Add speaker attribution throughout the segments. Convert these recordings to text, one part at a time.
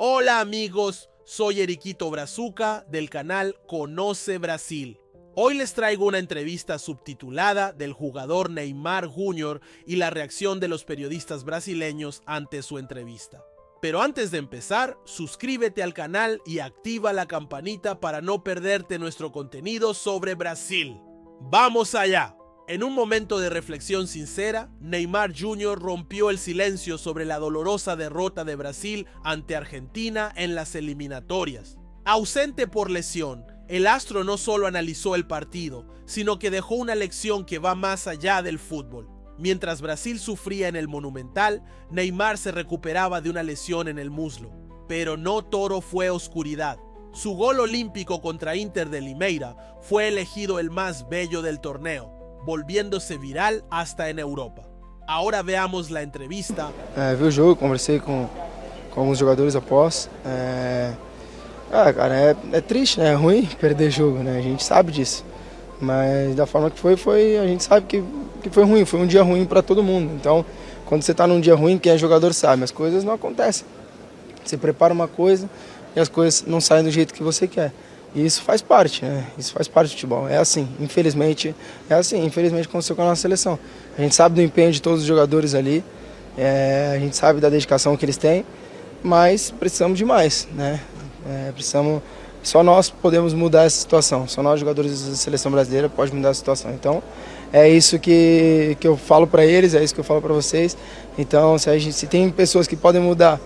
Speaker 1: Hola amigos, soy Eriquito Brazuca del canal Conoce Brasil. Hoy les traigo una entrevista subtitulada del jugador Neymar Jr. y la reacción de los periodistas brasileños ante su entrevista. Pero antes de empezar, suscríbete al canal y activa la campanita para no perderte nuestro contenido sobre Brasil. ¡Vamos allá! En un momento de reflexión sincera, Neymar Jr. rompió el silencio sobre la dolorosa derrota de Brasil ante Argentina en las eliminatorias. Ausente por lesión, el astro no solo analizó el partido, sino que dejó una lección que va más allá del fútbol. Mientras Brasil sufría en el Monumental, Neymar se recuperaba de una lesión en el muslo. Pero no todo fue oscuridad. Su gol olímpico contra Inter de Limeira fue elegido el más bello del torneo, volviéndose viral hasta en Europa. Ahora veamos la entrevista.
Speaker 2: Vi o jogo, conversei com alguns jogadores após. Cara, é triste, né? É ruim perder jogo, né? A gente sabe disso. Mas da forma que foi, a gente sabe que foi ruim, foi um dia ruim para todo mundo. Então, quando você está num dia ruim, quem é jogador sabe, as coisas não acontecem. Você prepara uma coisa e as coisas não saem do jeito que você quer. E isso faz parte, né? Isso faz parte do futebol. É assim, infelizmente, infelizmente aconteceu com a nossa seleção. A gente sabe do empenho de todos os jogadores ali, a gente sabe da dedicação que eles têm, mas precisamos de mais, né? Só nós podemos mudar essa situação, só nós jogadores da seleção brasileira podemos mudar a situação. Então, é isso que eu falo para eles, é isso que eu falo para vocês. Então, se tem pessoas que podem mudar,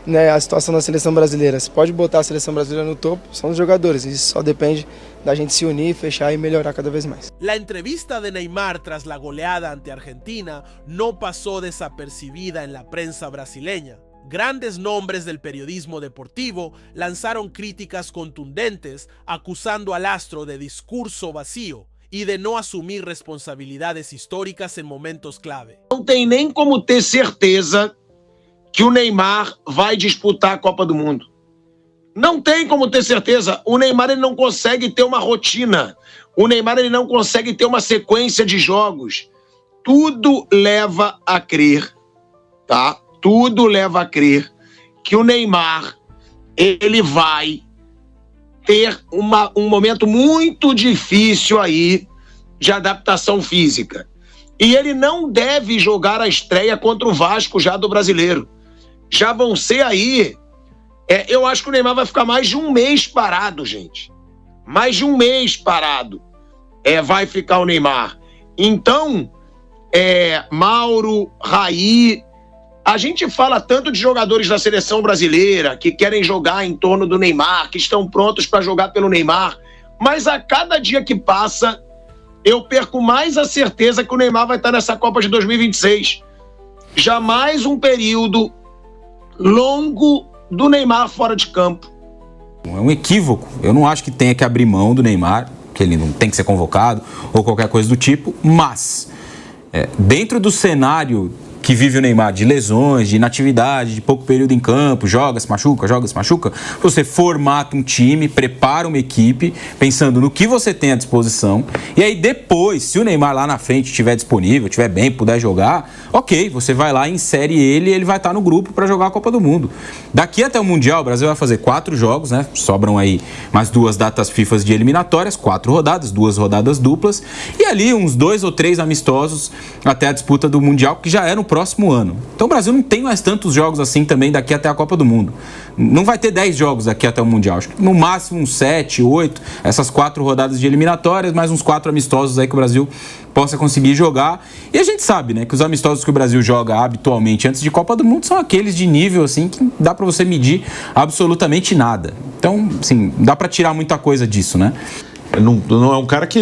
Speaker 2: né, a situação da seleção brasileira, se pode botar a seleção brasileira no topo, são os jogadores. Isso só depende da gente se unir, fechar e melhorar cada vez mais.
Speaker 1: La entrevista de Neymar tras la goleada ante Argentina no pasó desapercibida en la prensa brasileña. Grandes nombres del periodismo deportivo lanzaron críticas contundentes acusando al astro de discurso vacío y de no asumir responsabilidades históricas en momentos clave.
Speaker 3: Não tem nem como ter certeza que o Neymar vai disputar a Copa do Mundo. Não tem como ter certeza. O Neymar ele não consegue ter uma rotina. O Neymar ele não consegue ter uma sequência de jogos. Tudo leva a crer, tá? Tudo leva a crer que o Neymar ele vai ter um momento muito difícil aí de adaptação física. E ele não deve jogar a estreia contra o Vasco já do Brasileiro. Já vão ser aí... eu acho que o Neymar vai ficar mais de um mês parado, gente. Mais de um mês parado. Vai ficar o Neymar. Então, Mauro, Raí... A gente fala tanto de jogadores da seleção brasileira que querem jogar em torno do Neymar, que estão prontos para jogar pelo Neymar, mas a cada dia que passa, eu perco mais a certeza que o Neymar vai estar nessa Copa de 2026. Jamais um período longo do Neymar fora de campo.
Speaker 4: É um equívoco. Eu não acho que tenha que abrir mão do Neymar, que ele não tem que ser convocado ou qualquer coisa do tipo, mas dentro do cenário que vive o Neymar, de lesões, de inatividade, de pouco período em campo, joga, se machuca, você formata um time, prepara uma equipe, pensando no que você tem à disposição, e aí depois, se o Neymar lá na frente estiver disponível, estiver bem, puder jogar, ok, você vai lá, insere ele e ele vai estar no grupo para jogar a Copa do Mundo. Daqui até o Mundial, o Brasil vai fazer 4 jogos, né? Sobram aí mais 2 datas FIFA de eliminatórias, 4 rodadas, 2 rodadas duplas, e ali uns 2 ou 3 amistosos até a disputa do Mundial, que já era no próximo ano. Então o Brasil não tem mais tantos jogos assim também daqui até a Copa do Mundo. Não vai ter 10 jogos daqui até o Mundial. Acho que no máximo uns 7, 8, essas 4 rodadas de eliminatórias, mais uns 4 amistosos aí que o Brasil possa conseguir jogar. E a gente sabe, né, que os amistosos que o Brasil joga habitualmente antes de Copa do Mundo são aqueles de nível assim que dá para você medir absolutamente nada. Então, assim, dá para tirar muita coisa disso, né?
Speaker 5: Não é um cara que...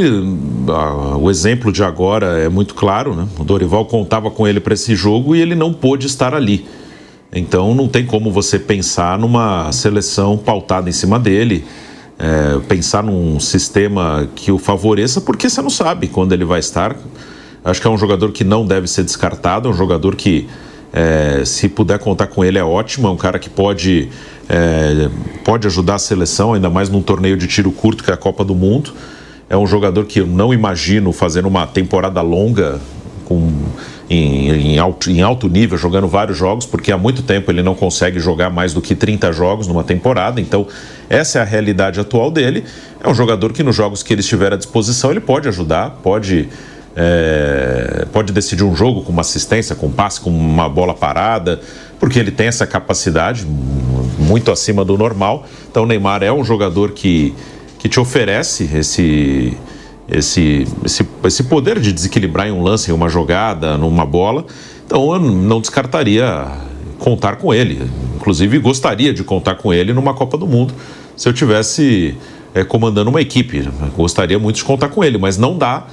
Speaker 5: o exemplo de agora é muito claro, né? O Dorival contava com ele para esse jogo e ele não pôde estar ali. Então não tem como você pensar numa seleção pautada em cima dele, pensar num sistema que o favoreça, porque você não sabe quando ele vai estar. Acho que é um jogador que não deve ser descartado, é um jogador que, se puder contar com ele, é ótimo, é um cara que pode ajudar a seleção, ainda mais num torneio de tiro curto que é a Copa do Mundo. É um jogador que eu não imagino fazendo uma temporada longa em alto nível, jogando vários jogos, porque há muito tempo ele não consegue jogar mais do que 30 jogos numa temporada. Então, essa é a realidade atual dele. É um jogador que nos jogos que ele estiver à disposição, ele pode ajudar, pode decidir um jogo com uma assistência, com um passe, com uma bola parada, porque ele tem essa capacidade muito acima do normal. Então, o Neymar é um jogador que te oferece esse poder de desequilibrar em um lance, em uma jogada, numa bola. Então eu não descartaria contar com ele. Inclusive gostaria de contar com ele numa Copa do Mundo, se eu tivesse comandando uma equipe. Gostaria muito de contar com ele, mas não dá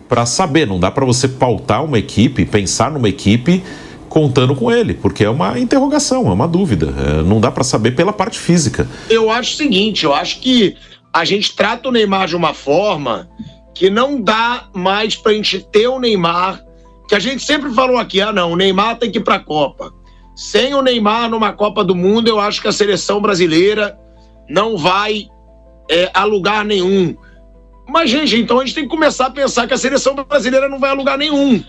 Speaker 5: para saber, não dá para você pautar uma equipe, pensar numa equipe contando com ele, porque é uma interrogação, é uma dúvida. Não dá para saber pela parte física.
Speaker 3: Eu acho o seguinte, eu acho que a gente trata o Neymar de uma forma que não dá mais pra gente ter o Neymar, que a gente sempre falou aqui, não, o Neymar tem que ir pra Copa. Sem o Neymar numa Copa do Mundo, eu acho que a seleção brasileira não vai a lugar nenhum. Mas, gente, então a gente tem que começar a pensar que a seleção brasileira não vai a lugar nenhum.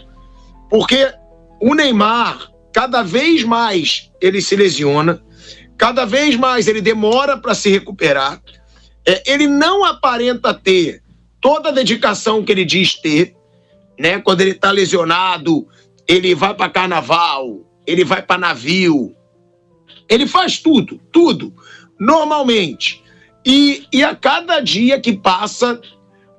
Speaker 3: Porque o Neymar, cada vez mais ele se lesiona, cada vez mais ele demora para se recuperar, ele não aparenta ter toda a dedicação que ele diz ter, né? Quando ele está lesionado, ele vai para carnaval, ele vai para navio, ele faz tudo, normalmente. E a cada dia que passa,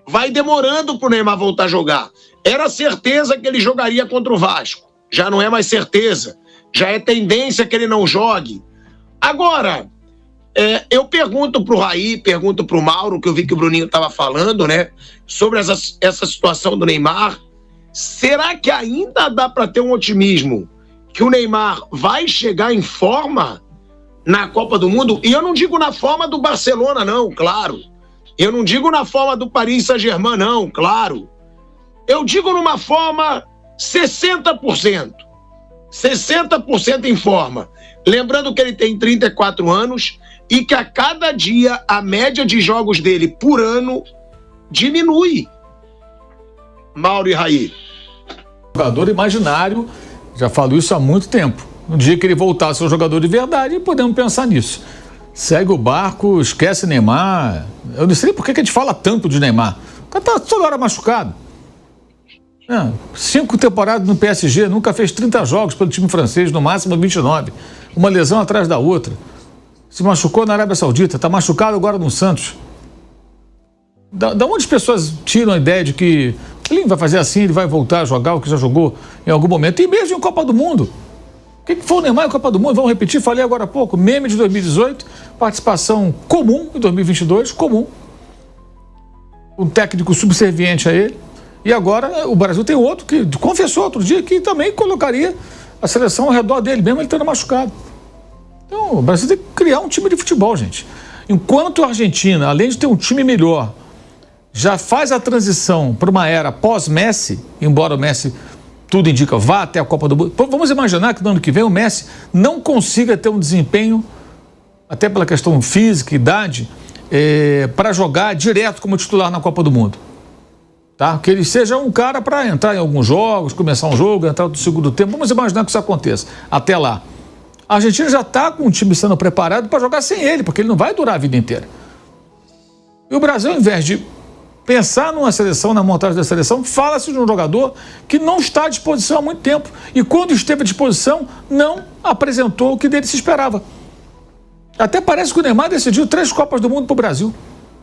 Speaker 3: vai demorando para o Neymar voltar a jogar. Era certeza que ele jogaria contra o Vasco, já não é mais certeza, já é tendência que ele não jogue. Agora, eu pergunto pro Raí, pergunto pro Mauro, que eu vi que o Bruninho estava falando, né, sobre essa situação do Neymar. Será que ainda dá para ter um otimismo que o Neymar vai chegar em forma na Copa do Mundo? E eu não digo na forma do Barcelona, não, claro. Eu não digo na forma do Paris Saint-Germain, não, claro. Eu digo numa forma 60%. 60% em forma. Lembrando que ele tem 34 anos e que a cada dia a média de jogos dele por ano diminui. Mauro e Raí.
Speaker 6: Jogador imaginário, já falo isso há muito tempo. No dia que ele voltar a ser um jogador de verdade, podemos pensar nisso. Segue o barco, esquece Neymar. Eu não sei por que a gente fala tanto de Neymar. O cara tá toda hora machucado. 5 temporadas no PSG, nunca fez 30 jogos pelo time francês, no máximo 29. Uma lesão atrás da outra. Se machucou na Arábia Saudita, está machucado agora no Santos. Da onde as pessoas tiram a ideia de que ele vai fazer assim, ele vai voltar a jogar o que já jogou em algum momento? E mesmo em Copa do Mundo. O que foi o Neymar em Copa do Mundo? Vamos repetir, falei agora há pouco. Meme de 2018, participação comum em 2022, comum. Um técnico subserviente a ele. E agora o Brasil tem outro que confessou outro dia que também colocaria a seleção ao redor dele, mesmo ele estando machucado. Então, o Brasil tem que criar um time de futebol, gente. Enquanto a Argentina, além de ter um time melhor, já faz a transição para uma era pós-Messi, embora o Messi, tudo indica, vá até a Copa do Mundo. Vamos imaginar que no ano que vem o Messi não consiga ter um desempenho, até pela questão física, idade, para jogar direto como titular na Copa do Mundo. Tá? Que ele seja um cara para entrar em alguns jogos, começar um jogo, entrar no segundo tempo. Vamos imaginar que isso aconteça. Até lá. A Argentina já está com o time sendo preparado para jogar sem ele, porque ele não vai durar a vida inteira. E o Brasil, ao invés de pensar numa seleção, na montagem da seleção, fala-se de um jogador que não está à disposição há muito tempo. E quando esteve à disposição, não apresentou o que dele se esperava. Até parece que o Neymar decidiu 3 Copas do Mundo para o Brasil.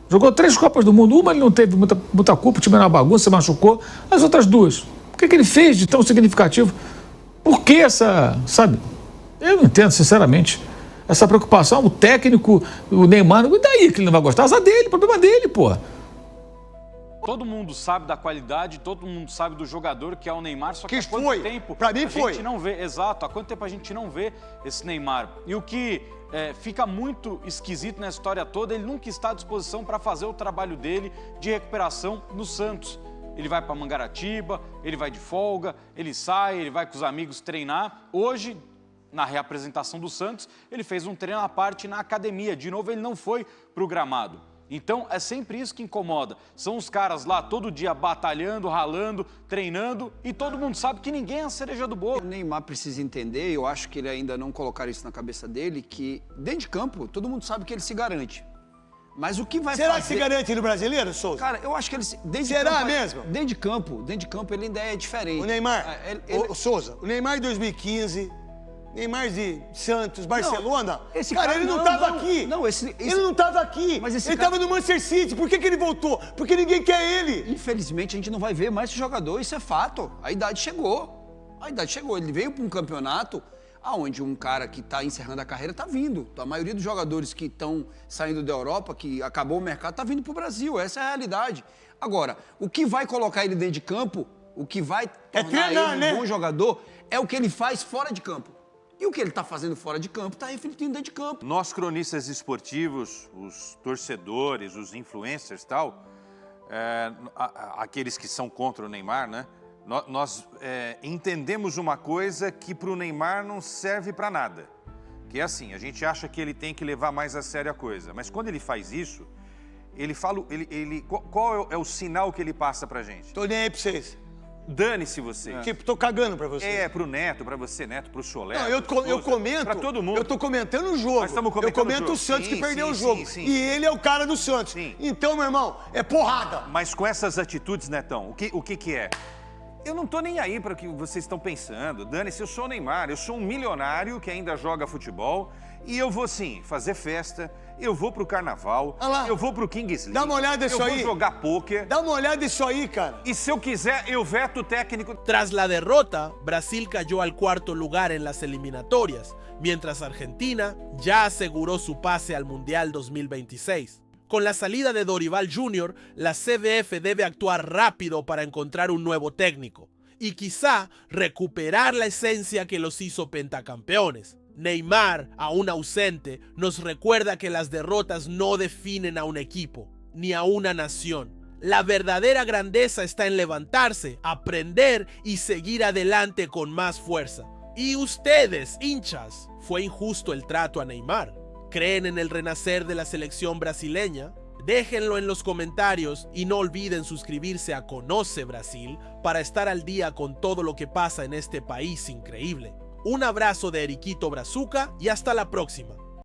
Speaker 6: Jogou 3 Copas do Mundo, uma ele não teve muita culpa, o time era uma bagunça, se machucou. As outras 2, o que ele fez de tão significativo? Por que sabe? Eu não entendo, sinceramente. Essa preocupação, o técnico, o Neymar, e daí que ele não vai gostar? Azar dele, problema dele, pô.
Speaker 7: Todo mundo sabe da qualidade, todo mundo sabe do jogador que é o Neymar, só que há quanto tempo
Speaker 8: pra mim foi.
Speaker 7: A gente não vê, exato, há quanto tempo a gente não vê esse Neymar. E o que fica muito esquisito nessa história toda, ele nunca está à disposição para fazer o trabalho dele de recuperação no Santos. Ele vai para Mangaratiba, ele vai de folga, ele sai, ele vai com os amigos treinar. Hoje, na reapresentação do Santos, ele fez um treino à parte na academia. De novo, ele não foi para o gramado. Então é sempre isso que incomoda. São os caras lá todo dia batalhando, ralando, treinando e todo mundo sabe que ninguém é a cereja do bolo.
Speaker 8: O Neymar precisa entender, eu acho que ele ainda não colocaram isso na cabeça dele, que dentro de campo todo mundo sabe que ele se garante. Mas o que vai
Speaker 9: Será
Speaker 8: fazer...
Speaker 9: que se garante no brasileiro, Souza?
Speaker 8: Cara, eu acho que ele...
Speaker 9: Será mesmo?
Speaker 8: Dentro de campo ele ainda é diferente.
Speaker 9: O Neymar, o Souza, o Neymar de 2015... Neymar de Santos, Barcelona,
Speaker 8: não, esse
Speaker 9: cara, ele não estava aqui.
Speaker 8: Não,
Speaker 9: ele não estava aqui.
Speaker 8: Mas
Speaker 9: ele estava no Manchester City. Por que ele voltou? Porque ninguém quer ele.
Speaker 8: Infelizmente, a gente não vai ver mais esse jogador, isso é fato. A idade chegou. Ele veio para um campeonato onde um cara que está encerrando a carreira está vindo. A maioria dos jogadores que estão saindo da Europa, que acabou o mercado, está vindo para o Brasil. Essa é a realidade. Agora, o que vai colocar ele dentro de campo, o que vai tornar ele um bom jogador, é o que ele faz fora de campo. E o que ele está fazendo fora de campo está refletindo dentro de campo.
Speaker 10: Nós, cronistas esportivos, os torcedores, os influencers e tal, aqueles que são contra o Neymar, né? Nós entendemos uma coisa que para o Neymar não serve para nada. Que é assim, a gente acha que ele tem que levar mais a sério a coisa. Mas quando ele faz isso, ele fala... qual é o sinal que ele passa pra gente?
Speaker 9: Tô nem aí pra vocês.
Speaker 10: Dane-se você.
Speaker 9: Tipo, tô cagando pra você.
Speaker 10: Pro Neto, pra você, Neto, pro Cholé.
Speaker 9: Não, eu comento.
Speaker 10: Pra todo mundo.
Speaker 9: Eu tô comentando o jogo. Eu comento o Santos que perdeu o jogo. E ele é o cara do Santos.
Speaker 10: Sim.
Speaker 9: Então, meu irmão, é porrada.
Speaker 10: Mas com essas atitudes, Netão, o que é? Eu não tô nem aí para o que vocês estão pensando. Dane-se, eu sou o Neymar, eu sou um milionário que ainda joga futebol e eu vou sim fazer festa, eu vou pro carnaval, eu vou pro Kings League.
Speaker 9: Dá uma olhada nisso aí.
Speaker 10: Eu vou jogar pôquer.
Speaker 9: Dá uma olhada nisso aí, cara.
Speaker 10: E se eu quiser, eu veto o técnico.
Speaker 1: Tras la derrota, Brasil cayó al cuarto lugar en las eliminatorias, mientras Argentina ya aseguró su pase al Mundial 2026. Con la salida de Dorival Jr., la CBF debe actuar rápido para encontrar un nuevo técnico y quizá recuperar la esencia que los hizo pentacampeones. Neymar, aún ausente, nos recuerda que las derrotas no definen a un equipo, ni a una nación. La verdadera grandeza está en levantarse, aprender y seguir adelante con más fuerza. Y ustedes, hinchas, ¿fue injusto el trato a Neymar? ¿Creen en el renacer de la selección brasileña? Déjenlo en los comentarios y no olviden suscribirse a Conoce Brasil para estar al día con todo lo que pasa en este país increíble. Un abrazo de Eriquito Brazuca y hasta la próxima.